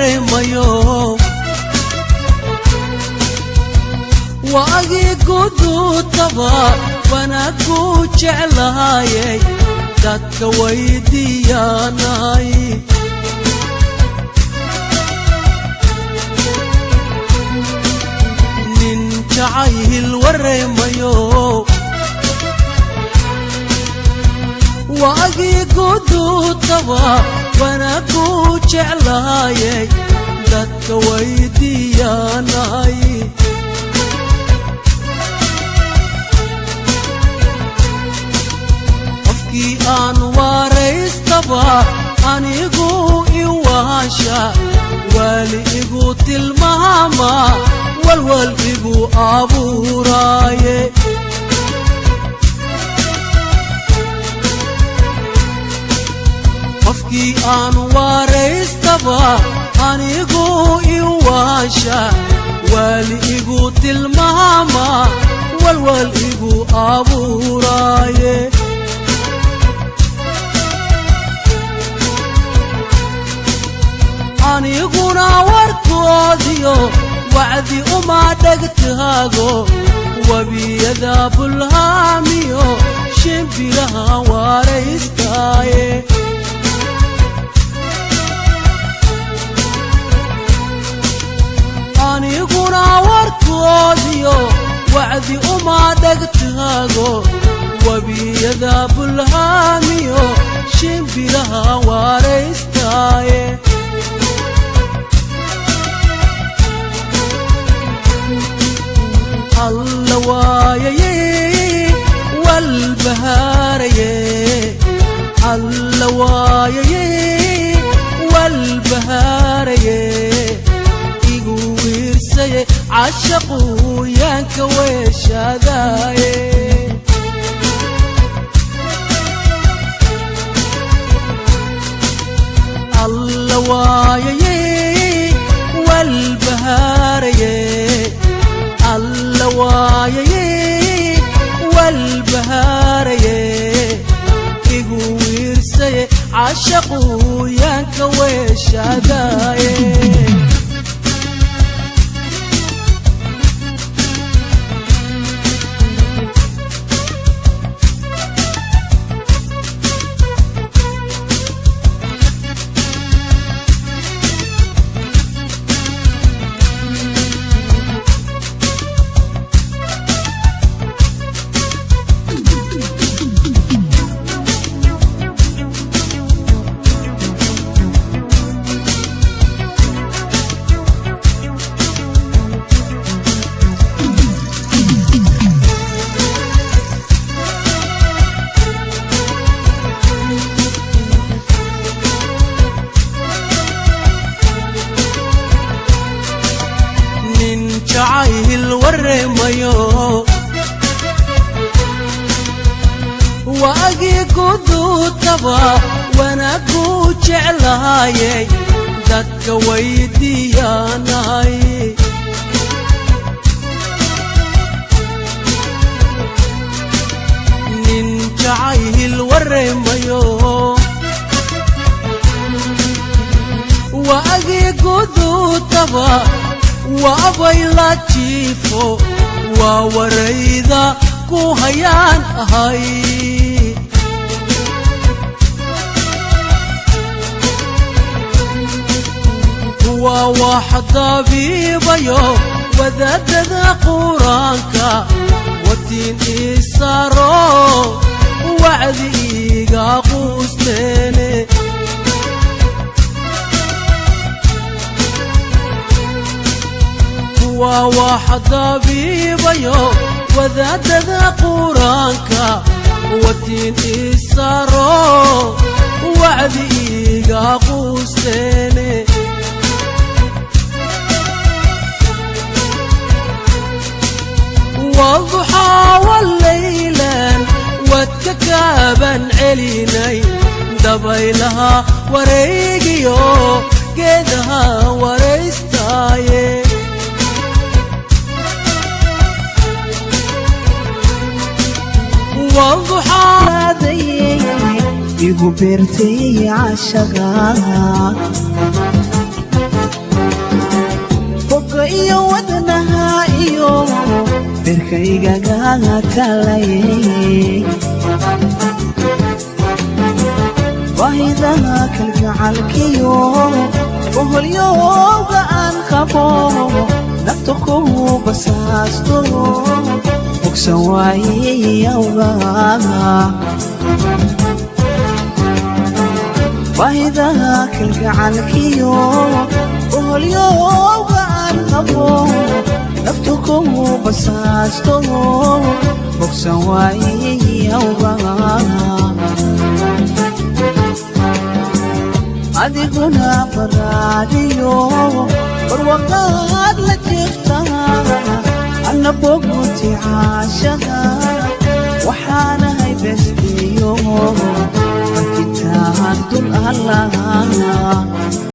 الورميو واجي قدو طبا وانا كوش علاي دادك ويدي يا ناي ننشعي الورميو واجي قدو طبا وانا كوش علاي دادك ويدي يا ناي aan wareystaba anigu iwaasha wali igu tilmaama walwal igu abuuraaye qofkii aan wareystaba anigu iwaasha wali igu tilmaama walwal igu abuuraaye aniguna warkoodiyo wacdi uma dhegtaago wabiyada bulhaamiyo shimbiraha wareystaaye aniguna warkoodiyo wacdi uma dhegtaago wabiyada bulhaamiyo shimbiraha wareystaaye اللوايي والبهاري اللوايي والبهاري يقويرسي عشقو يانك وشاداي اللوايي والبهاري اللوايي والبهاري يقويرسي عشقو يانك وشاداي شعاي الورميو واجي قدو طبا وانا كوش علاي دك ويدي يا ناي ننشعي الورميو واجي قدو طبا وابي لا تشيفو ووريدا كوهيان هاي وواحد طبيبيو وذات قرانك وتين إسارو وعدي قاقوستيني وواحد طبيبيو وذات قرانك وتين إسارو وعدي قاقوستيني والضحى والليلا والتكابا عليني دبيلها وريقيو قدها وريستاي والضحى هذي يقبرتي عشقها iyo wadnaha iyo birkayga gaatalay wahidana kalgacalkiyo oholyowga aan qabo naftu ku basaasto bogsan waayey awgaaga wahidana kalgacalkiyo oholyowga aan qabo naftu ku basaasto bogsan waayey awgaaga adiguna faraadiyo barwaqaad la jirtaa anna boguti caashada waxaanahay bestiyo markitaan dul allaha